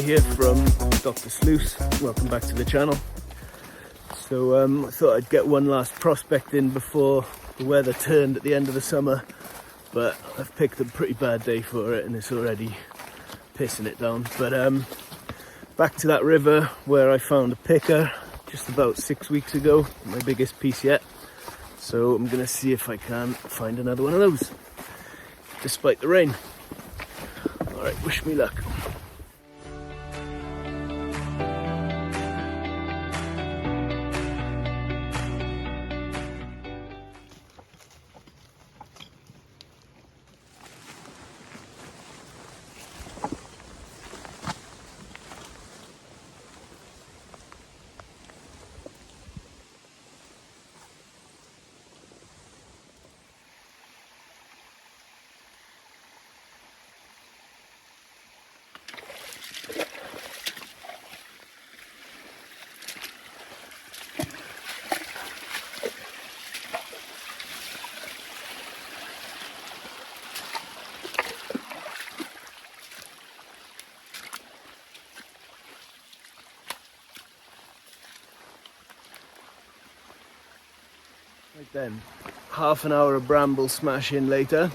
here from Dr. SLUICE. Welcome back to the channel. So I thought I'd get one last prospect in before the weather turned at the end of the summer, but I've picked a pretty bad day for it and it's already pissing it down. But back to that river where I found a picker just about 6 weeks ago, my biggest piece yet. So I'm gonna see if I can find another one of those, despite the rain. All right, wish me luck. Right then, half an hour of bramble smashing later,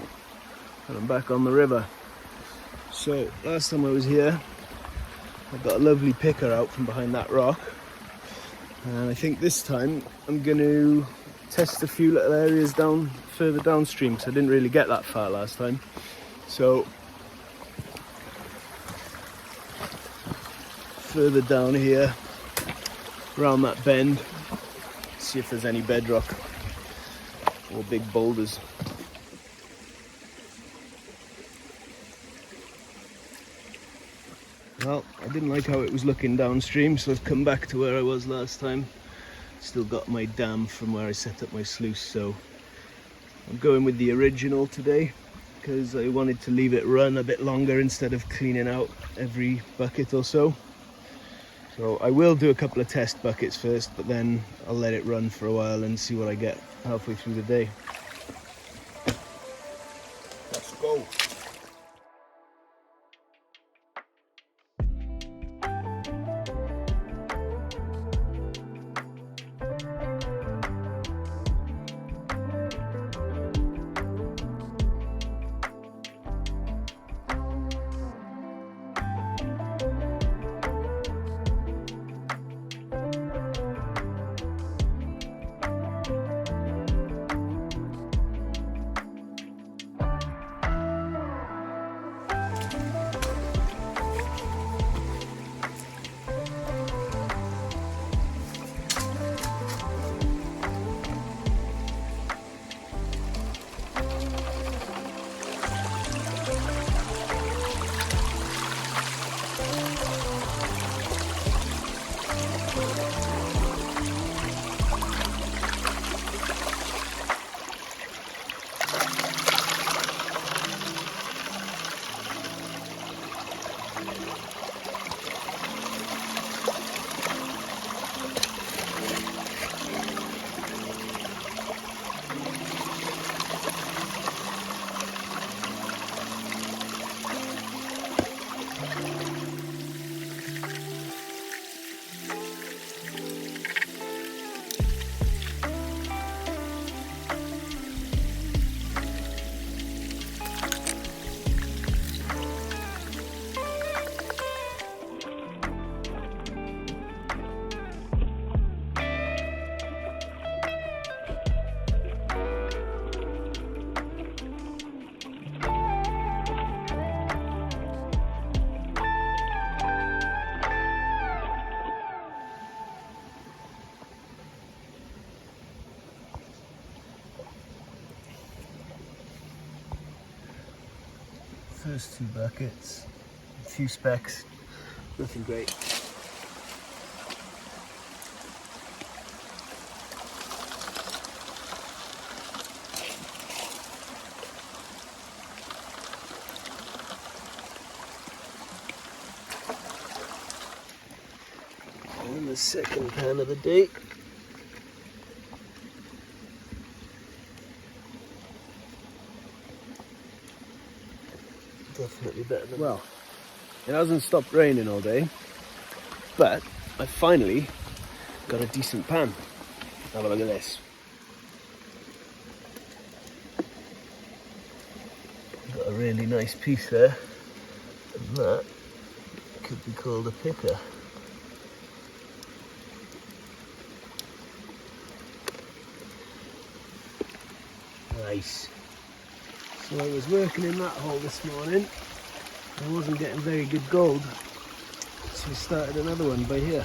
and I'm back on the river. So last time I was here, I got a lovely picker out from behind that rock, and I think this time I'm going to test a few little areas further downstream, because I didn't really get that far last time. So further down here, around that bend, see if there's any bedrock or big boulders. Well, I didn't like how it was looking downstream, so I've come back to where I was last time. Still got my dam from where I set up my sluice, so I'm going with the original today because I wanted to leave it run a bit longer instead of cleaning out every bucket or so. So I will do a couple of test buckets first, but then I'll let it run for a while and see what I get halfway through the day. Let's go. First two buckets, a few specks, nothing great. And the second pan of the day. Definitely better than... Well, It hasn't stopped raining all day, but I finally got a decent pan. Have a look at this. Got a really nice piece there, and that could be called a picker. Nice. So I was working in that hole this morning. I wasn't getting very good gold, so I started another one by here,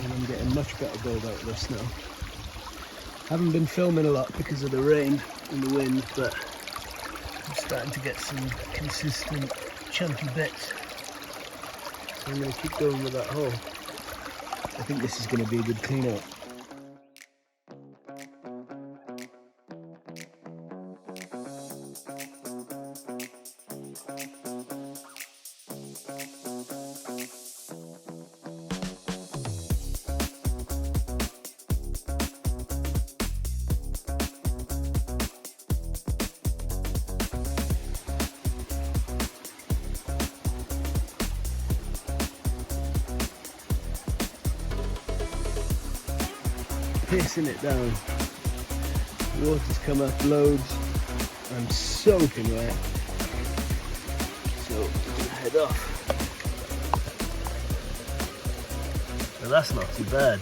and I'm getting much better gold out of this now. Haven't been filming a lot because of the rain and the wind, but I'm starting to get some consistent chunky bits, so I'm going to keep going with that hole. I think this is going to be a good clean out. Pissing it down. The water's come up loads. I'm soaking wet. So I'm gonna head off. Now that's not too bad.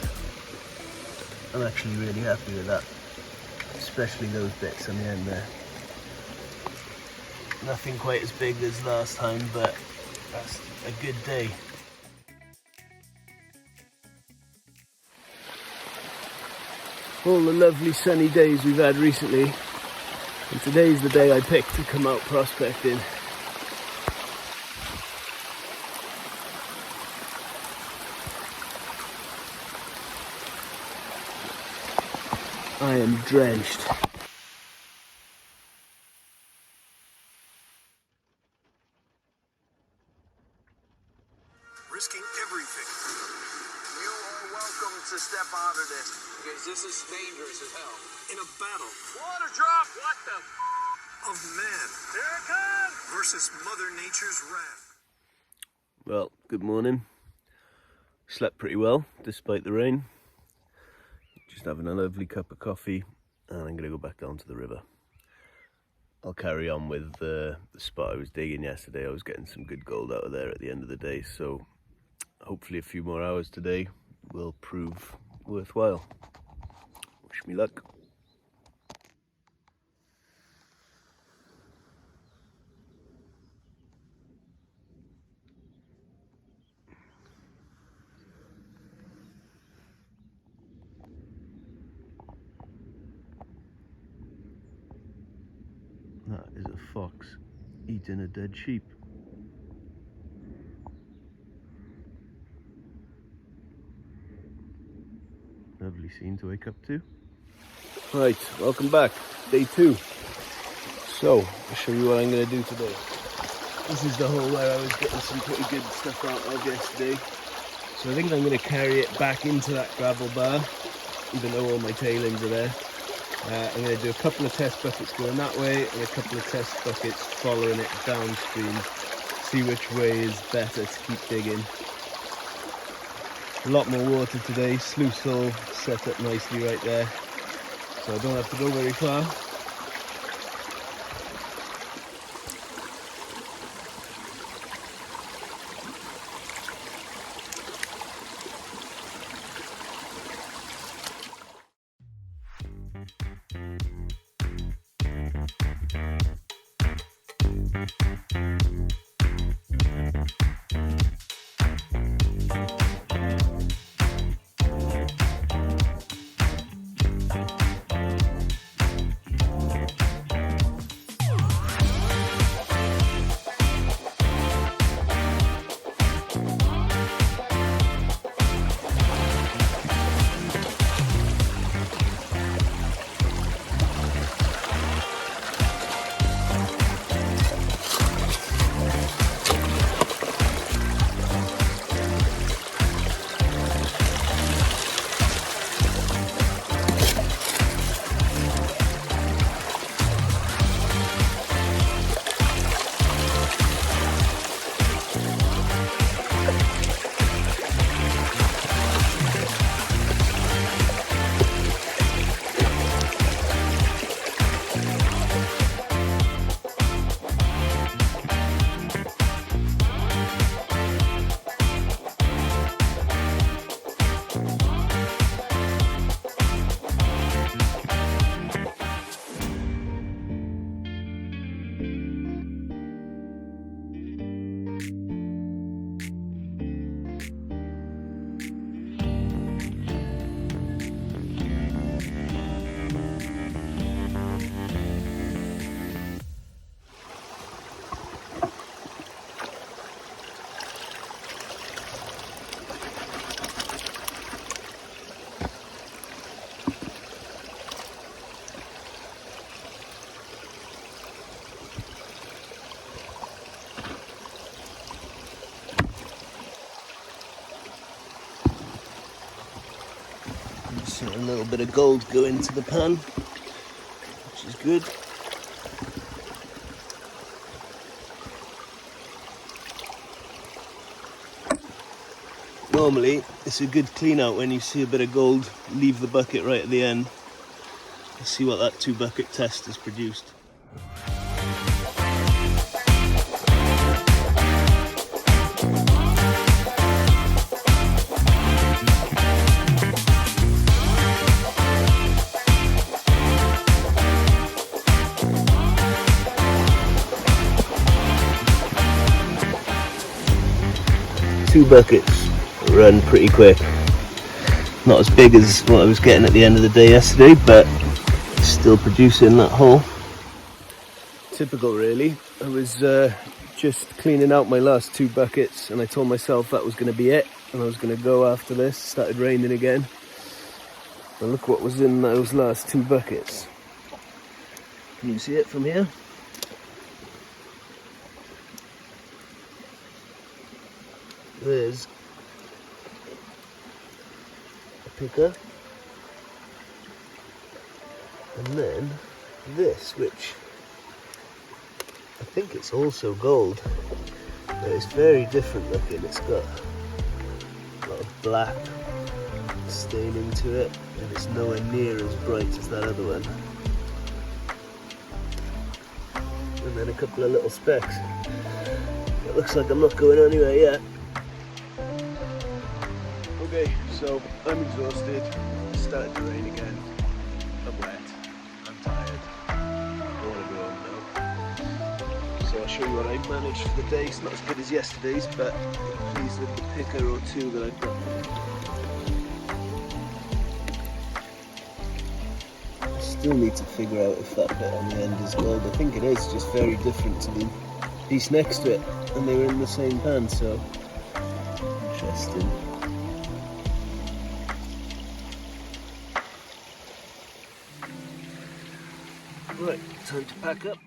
I'm actually really happy with that. Especially those bits on the end there. Nothing quite as big as last time, but that's a good day. All the lovely sunny days we've had recently, and today's the day I picked to come out prospecting. I am drenched. Risking everything. You are welcome to step out of this, because this is dangerous as hell. In a battle. Water drop! What the of man. Here it comes! Versus Mother Nature's wrath. Well, good morning. Slept pretty well, despite the rain. Just having a lovely cup of coffee, and I'm going to go back down to the river. I'll carry on with the spot I was digging yesterday. I was getting some good gold out of there at the end of the day, so hopefully a few more hours today will prove worthwhile. Wish me luck. That is a fox eating a dead sheep. Lovely scene to wake up to. Right, welcome back. Day 2. So, I'll show you what I'm going to do today. This is the hole where I was getting some pretty good stuff out of yesterday. So I think I'm going to carry it back into that gravel bar, even though all my tailings are there. I'm going to do a couple of test buckets going that way and a couple of test buckets following it downstream. See which way is better to keep digging. A lot more water today, sluice hole set up nicely right there, so I don't have to go very far. little bit of gold go into the pan, which is good. Normally, it's a good clean out when you see a bit of gold, leave the bucket right at the end. Let's see what that 2 bucket test has produced. Two buckets run pretty quick. Not as big as what I was getting at the end of the day yesterday, but still producing that hole. Typical really. I was just cleaning out my last 2 buckets and I told myself that was going to be it and I was going to go after this. It started raining again. And look what was in those last 2 buckets. Can you see it from here? There's a picker, and then this, which I think it's also gold, but it's very different looking. It's got a lot of black staining to it, and it's nowhere near as bright as that other one. And then a couple of little specks. It looks like I'm not going anywhere yet. Okay, so I'm exhausted. It's started to rain again. I'm wet. I'm tired. I want to go home now. So I'll show you what I managed for the day. It's not as good as yesterday's, but I'm pleased with the picker or 2 that I've got. I still need to figure out if that bit on the end is gold. I think it is, just very different to the piece next to it. And they were in the same pan, so interesting. Right, time to pack up.